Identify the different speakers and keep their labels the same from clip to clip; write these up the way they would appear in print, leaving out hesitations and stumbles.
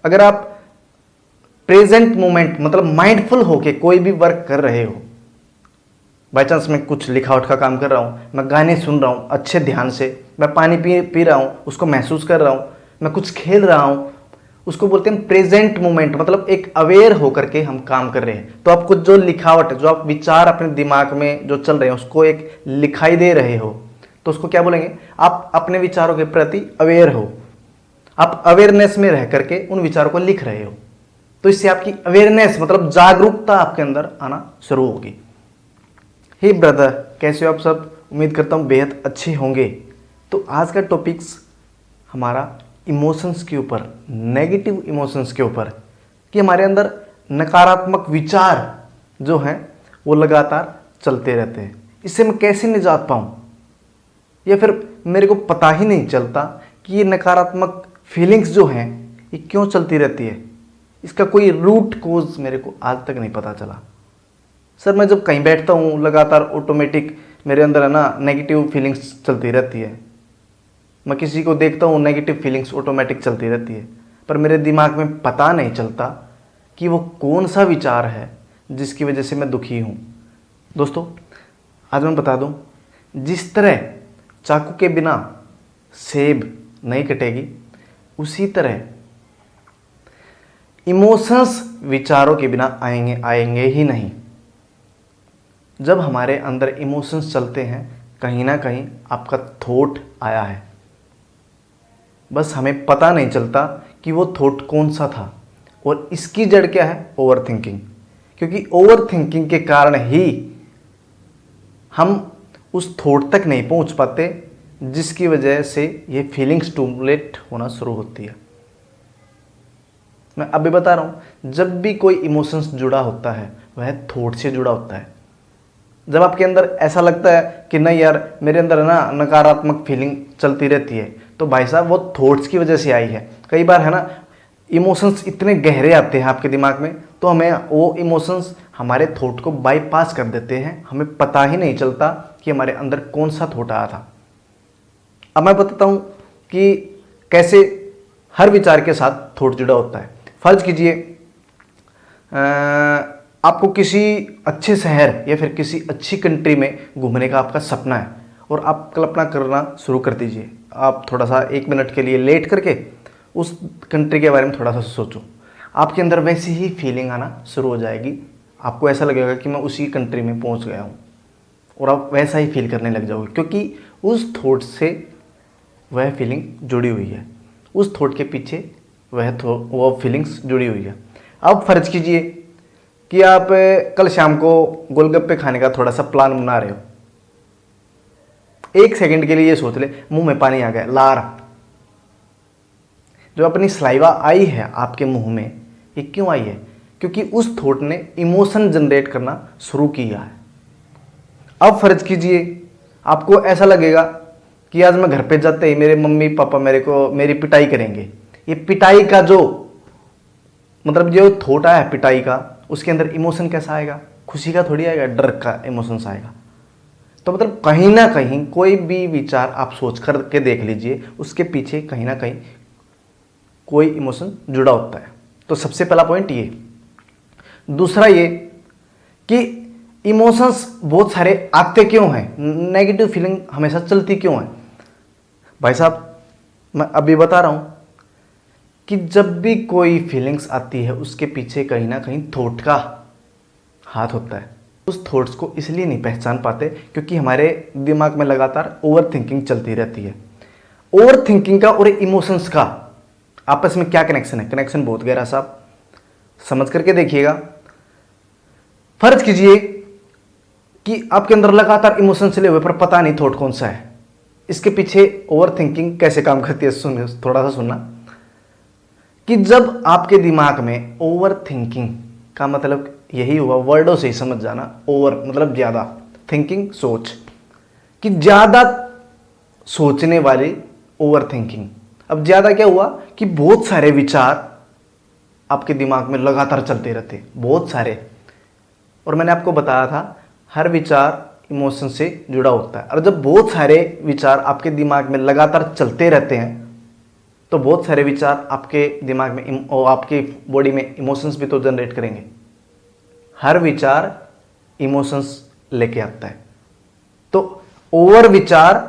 Speaker 1: अगर आप present moment मतलब माइंडफुल होके कोई भी वर्क कर रहे हो, बाई चांस मैं कुछ लिखावट का काम कर रहा हूँ, मैं गाने सुन रहा हूँ अच्छे ध्यान से, मैं पानी पी रहा हूँ उसको महसूस कर रहा हूँ, मैं कुछ खेल रहा हूँ, उसको बोलते हैं प्रेजेंट मोमेंट, मतलब एक अवेयर होकर के हम काम कर रहे हैं। तो आपको जो लिखावट, जो आप विचार अपने दिमाग में जो चल रहे हैं उसको एक लिखाई दे रहे हो, तो उसको क्या बोलेंगे? आप अपने विचारों के प्रति अवेयर हो, आप अवेयरनेस में रह करके उन विचारों को लिख रहे हो। तो इससे आपकी अवेयरनेस मतलब जागरूकता आपके अंदर आना शुरू होगी। हे ब्रदर, कैसे हो आप सब? उम्मीद करता हूँ बेहद अच्छे होंगे। तो आज का टॉपिक्स हमारा इमोशंस के ऊपर, नेगेटिव इमोशंस के ऊपर, कि हमारे अंदर नकारात्मक विचार जो हैं वो लगातार चलते रहते हैं। इससे मैं कैसे निजात पाऊँ, या फिर मेरे को पता ही नहीं चलता कि ये नकारात्मक फीलिंग्स जो हैं ये क्यों चलती रहती है, इसका कोई रूट कोज मेरे को आज तक नहीं पता चला। सर मैं जब कहीं बैठता हूँ लगातार ऑटोमेटिक मेरे अंदर है ना नेगेटिव फीलिंग्स चलती रहती है, मैं किसी को देखता हूँ नेगेटिव फीलिंग्स ऑटोमेटिक चलती रहती है, पर मेरे दिमाग में पता नहीं चलता कि वो कौन सा विचार है जिसकी वजह से मैं दुखी हूँ। दोस्तों आज मैं बता दूँ, जिस तरह चाकू के बिना सेब नहीं कटेगी, उसी तरह इमोशंस विचारों के बिना आएंगे ही नहीं। जब हमारे अंदर इमोशंस चलते हैं, कहीं ना कहीं आपका थॉट आया है, बस हमें पता नहीं चलता कि वो थॉट कौन सा था। और इसकी जड़ क्या है? Over thinking. क्योंकि ओवर थिंकिंग के कारण ही हम उस थॉट तक नहीं पहुंच पाते, जिसकी वजह से ये फीलिंग्स स्टिमुलेट होना शुरू होती है। मैं अभी बता रहा हूँ, जब भी कोई इमोशंस जुड़ा होता है वह थॉट से जुड़ा होता है। जब आपके अंदर ऐसा लगता है कि नहीं यार मेरे अंदर है ना नकारात्मक फीलिंग चलती रहती है, तो भाई साहब वो थॉट्स की वजह से आई है। कई बार है ना इमोशंस इतने गहरे आते हैं आपके दिमाग में, तो हमें वो इमोशंस हमारे थॉट को बाईपास कर देते हैं, हमें पता ही नहीं चलता कि हमारे अंदर कौन सा थॉट आया था। अब मैं बताता हूँ कि कैसे हर विचार के साथ थॉट जुड़ा होता है। फर्ज कीजिए आपको किसी अच्छे शहर या फिर किसी अच्छी कंट्री में घूमने का आपका सपना है, और आप कल्पना करना शुरू कर दीजिए। आप थोड़ा सा 1 मिनट के लिए लेट करके उस कंट्री के बारे में थोड़ा सा सोचो, आपके अंदर वैसी ही फीलिंग आना शुरू हो जाएगी। आपको ऐसा लगेगा कि मैं उसी कंट्री में पहुंच गया हूं, और आप वैसा ही फील करने लग जाओगे, क्योंकि उस थॉट से वह फीलिंग जुड़ी हुई है, उस थॉट के पीछे वो फीलिंग्स जुड़ी हुई है। अब फर्ज कीजिए कि आप कल शाम को गोलगप्पे खाने का थोड़ा सा प्लान बना रहे हो। 1 सेकंड के लिए ये सोच ले, मुंह में पानी आ गया, लार। जो अपनी सलाइवा आई है आपके मुंह में, ये क्यों आई है? क्योंकि उस थॉट ने इमोशन जनरेट करना शुरू किया है। अब फर्ज कीजिए आपको ऐसा लगेगा कि आज मैं घर पे जाते ही मेरे मम्मी पापा मेरी पिटाई करेंगे। ये पिटाई का जो मतलब जो थॉट आया है पिटाई का, उसके अंदर इमोशन कैसा आएगा? खुशी का थोड़ी आएगा, डर का इमोशंस आएगा। तो मतलब कहीं ना कहीं कोई भी विचार आप सोच कर के देख लीजिए, उसके पीछे कहीं ना कहीं कोई इमोशन जुड़ा होता है। तो सबसे पहला पॉइंट ये। दूसरा ये कि इमोशंस बहुत सारे आते क्यों हैं, नेगेटिव फीलिंग हमेशा चलती क्यों है? भाई साहब मैं अभी बता रहा हूं कि जब भी कोई फीलिंग्स आती है उसके पीछे कहीं ना कहीं थॉट का हाथ होता है। उस थॉट्स को इसलिए नहीं पहचान पाते क्योंकि हमारे दिमाग में लगातार ओवर थिंकिंग चलती रहती है। ओवर थिंकिंग का और इमोशंस का आपस में क्या कनेक्शन है? कनेक्शन बहुत गहरा साहब, समझ करके देखिएगा। फर्ज कीजिए कि आपके अंदर लगातार इमोशन चले हुए पर पता नहीं थॉट कौन सा है। इसके पीछे ओवर थिंकिंग कैसे काम करती है, सुन थोड़ा सा सुनना। कि जब आपके दिमाग में ओवर थिंकिंग का मतलब यही हुआ, वर्डों से ही समझ जाना। ओवर मतलब ज्यादा, थिंकिंग सोच, कि ज्यादा सोचने वाली ओवर थिंकिंग। अब ज्यादा क्या हुआ कि बहुत सारे विचार आपके दिमाग में लगातार चलते रहते, बहुत सारे। और मैंने आपको बताया था हर विचार इमोशन से जुड़ा होता है, और जब बहुत सारे विचार आपके दिमाग में लगातार चलते रहते हैं तो बहुत सारे विचार आपके दिमाग में और आपकी बॉडी में इमोशंस भी तो जनरेट करेंगे। हर विचार इमोशंस लेके आता है। तो ओवर विचार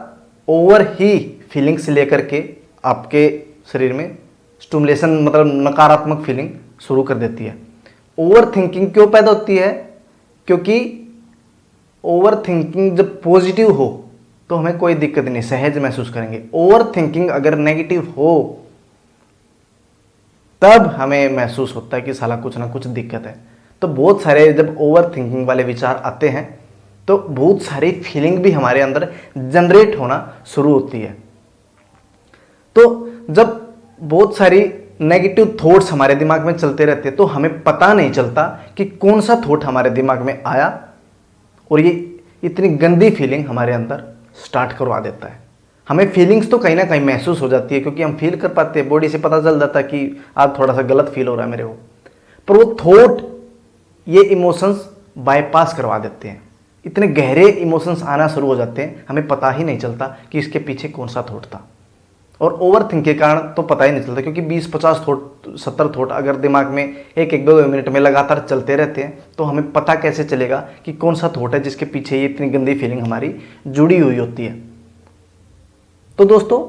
Speaker 1: ओवर ही फीलिंग्स लेकर के आपके शरीर में स्टिमुलेशन मतलब नकारात्मक फीलिंग शुरू कर देती है। ओवर थिंकिंग क्यों पैदा होती है? क्योंकि ओवर थिंकिंग जब पॉजिटिव हो तो हमें कोई दिक्कत नहीं, सहज महसूस करेंगे। ओवर थिंकिंग अगर नेगेटिव हो तब हमें महसूस होता है कि साला कुछ ना कुछ दिक्कत है। तो बहुत सारे जब ओवर थिंकिंग वाले विचार आते हैं तो बहुत सारी फीलिंग भी हमारे अंदर जनरेट होना शुरू होती है। तो जब बहुत सारी नेगेटिव थॉट्स हमारे दिमाग में चलते रहते हैं तो हमें पता नहीं चलता कि कौन सा थॉट हमारे दिमाग में आया और ये इतनी गंदी फीलिंग हमारे अंदर स्टार्ट करवा देता है। हमें फीलिंग्स तो कहीं ना कहीं महसूस हो जाती है क्योंकि हम फील कर पाते हैं, बॉडी से पता चल जाता है कि आज थोड़ा सा गलत फील हो रहा है मेरे को, पर वो थॉट ये इमोशंस बाईपास करवा देते हैं। इतने गहरे इमोशंस आना शुरू हो जाते हैं, हमें पता ही नहीं चलता कि इसके पीछे कौन सा थॉट था। और ओवर थिंक के कारण तो पता ही नहीं चलता क्योंकि 20-50 थॉट 70 थॉट अगर दिमाग में एक 2 मिनट में लगातार चलते रहते हैं तो हमें पता कैसे चलेगा कि कौन सा थॉट है जिसके पीछे ये इतनी गंदी फीलिंग हमारी जुड़ी हुई होती है। तो दोस्तों,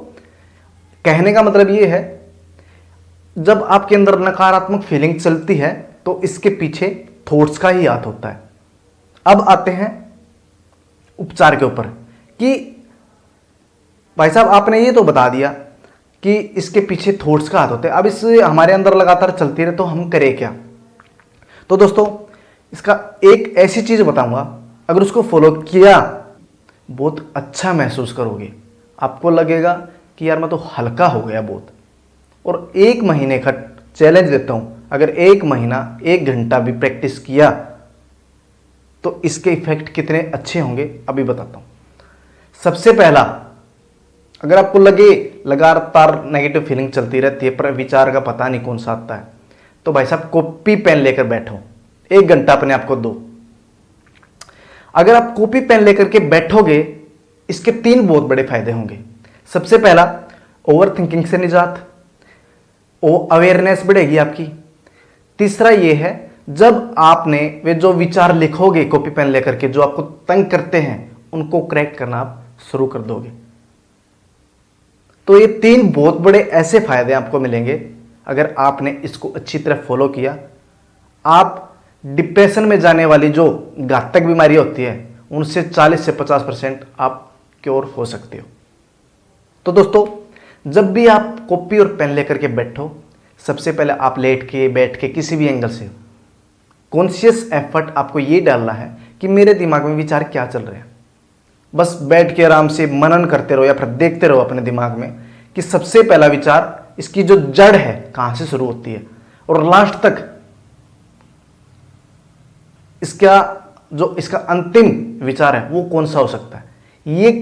Speaker 1: कहने का मतलब ये है, जब आपके अंदर नकारात्मक फीलिंग चलती है तो इसके पीछे थॉट्स का ही हाथ होता है। अब आते हैं उपचार के ऊपर कि भाई साहब आपने ये तो बता दिया कि इसके पीछे थॉट्स का हाथ होता है, अब इस हमारे अंदर लगातार चलती रहे तो हम करें क्या? तो दोस्तों, इसका एक ऐसी चीज बताऊंगा, अगर उसको फॉलो किया बहुत अच्छा महसूस करोगे। आपको लगेगा कि यार मैं तो हल्का हो गया बहुत। और 1 महीने का चैलेंज देता हूं, अगर 1 महीना 1 घंटा भी प्रैक्टिस किया तो इसके इफेक्ट कितने अच्छे होंगे अभी बताता हूं। सबसे पहला, अगर आपको लगे लगातार नेगेटिव फीलिंग चलती रहती है पर विचार का पता नहीं कौन सा आता है, तो भाई साहब कॉपी पेन लेकर बैठो, 1 घंटा अपने आप को दो। अगर आप कॉपी पेन लेकर के बैठोगे, इसके 3 बहुत बड़े फायदे होंगे। सबसे पहला, ओवर थिंकिंग से निजात, अवेयरनेस बढ़ेगी आपकी। तीसरा यह है, जब आपने वे जो विचार लिखोगे कॉपी पेन लेकर के जो आपको तंग करते हैं उनको करेक्ट करना आप शुरू कर दोगे। तो ये 3 बहुत बड़े ऐसे फायदे आपको मिलेंगे अगर आपने इसको अच्छी तरह फॉलो किया। आप डिप्रेशन में जाने वाली जो घातक बीमारी होती है उनसे 40 से 50% आप क्योर हो सकते हो। तो दोस्तों, जब भी आप कॉपी और पेन लेकर के बैठो, सबसे पहले आप लेट के बैठ के किसी भी एंगल से कॉन्शियस एफर्ट आपको ये डालना है कि मेरे दिमाग में विचार क्या चल रहे हैं। बस बैठ के आराम से मनन करते रहो या फिर देखते रहो अपने दिमाग में कि सबसे पहला विचार, इसकी जो जड़ है कहां से शुरू होती है और लास्ट तक इसका अंतिम विचार है वो कौन सा हो सकता है। ये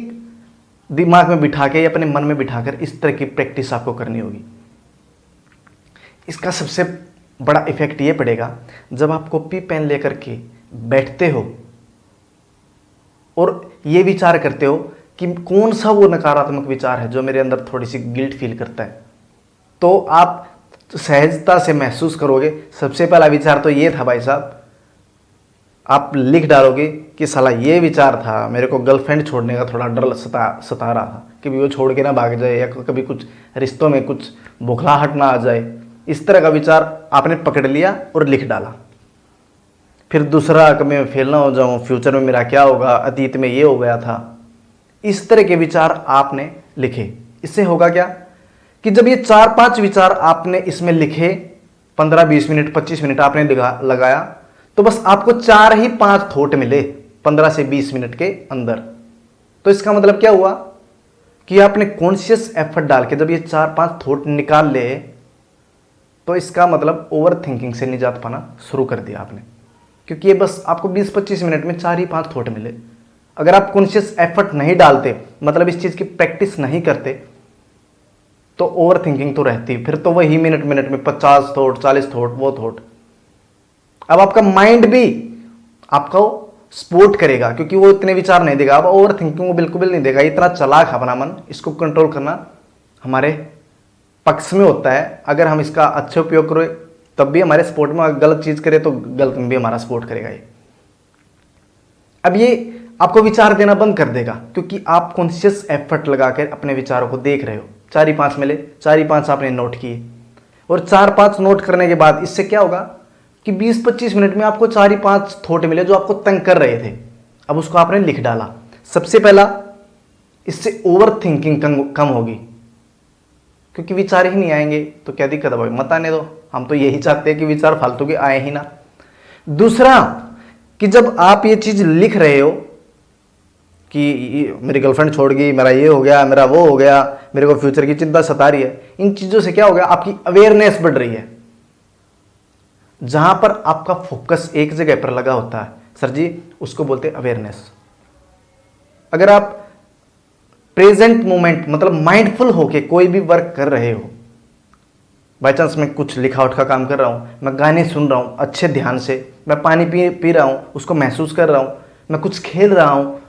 Speaker 1: दिमाग में बिठा के या अपने मन में बिठाकर इस तरह की प्रैक्टिस आपको करनी होगी। इसका सबसे बड़ा इफेक्ट ये पड़ेगा जब आप कॉपी पेन लेकर के बैठते हो और ये विचार करते हो कि कौन सा वो नकारात्मक विचार है जो मेरे अंदर थोड़ी सी गिल्ट फील करता है, तो आप सहजता से महसूस करोगे। सबसे पहला विचार तो ये था भाई साहब, आप लिख डालोगे कि साला ये विचार था, मेरे को गर्लफ्रेंड छोड़ने का थोड़ा डर सता रहा था कि वो छोड़ के ना भाग जाए या कभी कुछ रिश्तों में कुछ बौखलाहट ना आ जाए। इस तरह का विचार आपने पकड़ लिया और लिख डाला। फिर दूसरा, कभी मैं फेल ना हो जाऊं, फ्यूचर में मेरा क्या होगा, अतीत में ये हो गया था। इस तरह के विचार आपने लिखे। इससे होगा क्या कि जब ये 4-5 विचार आपने इसमें लिखे, 15-20 मिनट 25 मिनट आपने लगाया, तो बस आपको 4 ही 5 थॉट मिले 15 से 20 मिनट के अंदर। तो इसका मतलब क्या हुआ कि आपने कॉन्शियस एफर्ट डाल के जब ये 4-5 थॉट निकाल ले, तो इसका मतलब ओवर थिंकिंग से निजात पाना शुरू कर दिया आपने, क्योंकि ये बस आपको 20-25 मिनट में 4 ही 5 थॉट मिले। अगर आप कॉन्शियस एफर्ट नहीं डालते, मतलब इस चीज़ की प्रैक्टिस नहीं करते, तो ओवर थिंकिंग तो रहती। फिर तो वही मिनट में 50 थॉट 40 थॉट वो थॉट। अब आपका माइंड भी आपको सपोर्ट करेगा क्योंकि वो इतने विचार नहीं देगा। अब ओवर थिंकिंग को बिल्कुल भी नहीं देगा। इतना चालाक है अपना मन, इसको कंट्रोल करना हमारे पक्ष में होता है। अगर हम इसका अच्छे उपयोग करें तब भी हमारे सपोर्ट में, अगर गलत चीज़ करें तो गलत में भी हमारा सपोर्ट करेगा ये। अब ये आपको विचार देना बंद कर देगा, क्योंकि आप कॉन्शियस एफर्ट लगाकर अपने विचारों को देख रहे हो। 4 ही 5 मिले, 4 ही 5 आपने नोट किए, और 4-5 नोट करने के बाद इससे क्या होगा कि 20-25 मिनट में आपको 4 ही 5 थॉट मिले जो आपको तंग कर रहे थे। अब उसको आपने लिख डाला। सबसे पहला, इससे ओवर थिंकिंग कम होगी, क्योंकि विचार ही नहीं आएंगे तो क्या दिक्कत है भाई, मत आने दो। हम तो यही चाहते हैं कि विचार फालतू के आए ही ना। दूसरा, कि जब आप ये चीज लिख रहे हो कि मेरी गर्लफ्रेंड छोड़ गई, मेरा ये हो गया, मेरा वो हो गया, मेरे को फ्यूचर की चिंता सता रही है, इन चीजों से क्या हो गया, आपकी अवेयरनेस बढ़ रही है। जहां पर आपका फोकस एक जगह पर लगा होता है सर जी, उसको बोलते हैं अवेयरनेस। अगर आप प्रेजेंट मोमेंट मतलब माइंडफुल होके कोई भी वर्क कर रहे हो, बाई चांस मैं कुछ लिखावट का काम कर रहा हूँ, मैं गाने सुन रहा हूँ अच्छे ध्यान से, मैं पानी पी रहा हूँ उसको महसूस कर रहा हूँ, मैं कुछ खेल रहा हूँ,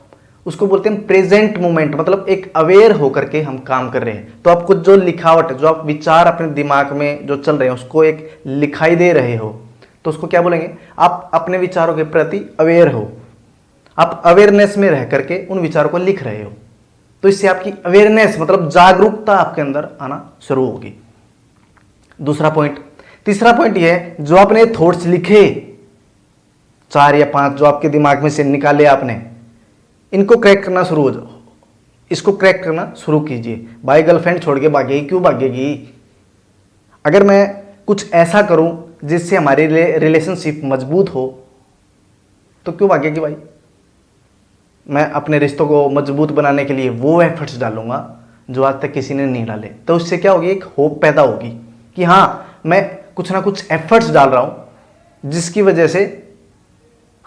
Speaker 1: उसको बोलते हैं प्रेजेंट मोमेंट। मतलब एक अवेयर होकर के हम काम कर रहे हैं। तो आपको जो लिखावट, जो आप विचार अपने दिमाग में जो चल रहे हैं उसको एक लिखाई दे रहे हो, तो उसको क्या बोलेंगे, आप अपने विचारों के प्रति अवेयर हो। आप अवेयरनेस में रह करके उन विचारों को लिख रहे हो, तो इससे आपकी अवेयरनेस मतलब जागरूकता आपके अंदर आना शुरू होगी। दूसरा पॉइंट। तीसरा पॉइंट यह है, जो आपने थॉट्स लिखे 4 या 5 जो आपके दिमाग में से निकाले आपने, इनको क्रैक करना शुरू हो जाओ। इसको क्रैक करना शुरू कीजिए। भाई गर्लफ्रेंड छोड़ के भागेगी, क्यों भागेगी? अगर मैं कुछ ऐसा करूं जिससे हमारी रिलेशनशिप मजबूत हो तो क्यों भागेगी भाई? मैं अपने रिश्तों को मजबूत बनाने के लिए वो एफर्ट्स डालूंगा जो आज तक किसी ने नहीं डाले। तो उससे क्या होगी, एक होप पैदा होगी कि हाँ, मैं कुछ ना कुछ एफर्ट्स डाल रहा हूं जिसकी वजह से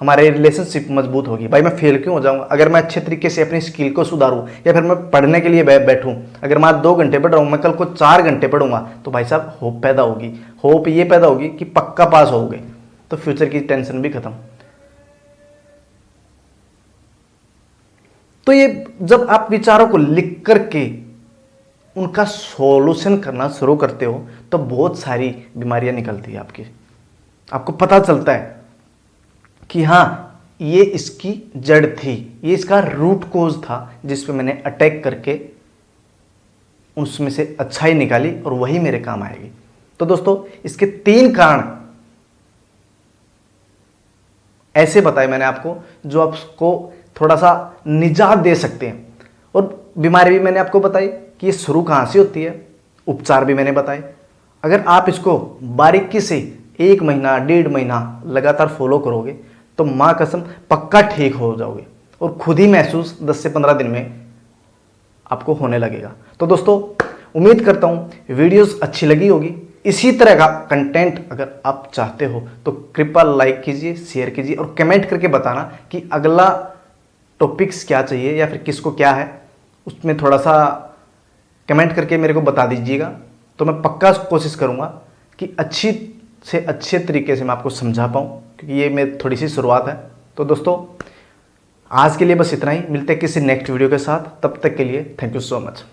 Speaker 1: हमारे रिलेशनशिप मजबूत होगी। भाई मैं फेल क्यों हो जाऊंगा? अगर मैं अच्छे तरीके से अपनी स्किल को सुधारूं, या फिर मैं पढ़ने के लिए बैठूं, अगर मैं आज 2 घंटे पढ़ रहा हूं, मैं कल को 4 घंटे पढ़ूंगा, तो भाई साहब होप पैदा होगी। होप ये पैदा होगी कि पक्का पास होगे, तो फ्यूचर की टेंशन भी खत्म। तो ये जब आप विचारों को लिख करके उनका सॉल्यूशन करना शुरू करते हो तो बहुत सारी बीमारियां निकलती है आपकी। आपको पता चलता है कि हाँ, ये इसकी जड़ थी, ये इसका रूट कोज था जिस पे मैंने अटैक करके उसमें से अच्छाई निकाली और वही मेरे काम आएगी। तो दोस्तों, इसके 3 कारण ऐसे बताए मैंने आपको जो आपको थोड़ा सा निजात दे सकते हैं। और बीमारी भी मैंने आपको बताई कि ये शुरू कहाँ से होती है, उपचार भी मैंने बताए। अगर आप इसको बारीकी से 1 महीना 1.5 महीना लगातार फॉलो करोगे तो माँ कसम पक्का ठीक हो जाओगे, और खुद ही महसूस 10 से 15 दिन में आपको होने लगेगा। तो दोस्तों, उम्मीद करता हूँ वीडियोस अच्छी लगी होगी। इसी तरह का कंटेंट अगर आप चाहते हो तो कृपया लाइक कीजिए, शेयर कीजिए और कमेंट करके बताना कि अगला टॉपिक्स क्या चाहिए या फिर किसको क्या है, उसमें थोड़ा सा कमेंट करके मेरे को बता दीजिएगा। तो मैं पक्का कोशिश करूँगा कि अच्छी से अच्छे तरीके से मैं आपको समझा पाऊँ, क्योंकि ये मेरी थोड़ी सी शुरुआत है। तो दोस्तों, आज के लिए बस इतना ही। मिलते हैं किसी नेक्स्ट वीडियो के साथ, तब तक के लिए थैंक यू सो मच।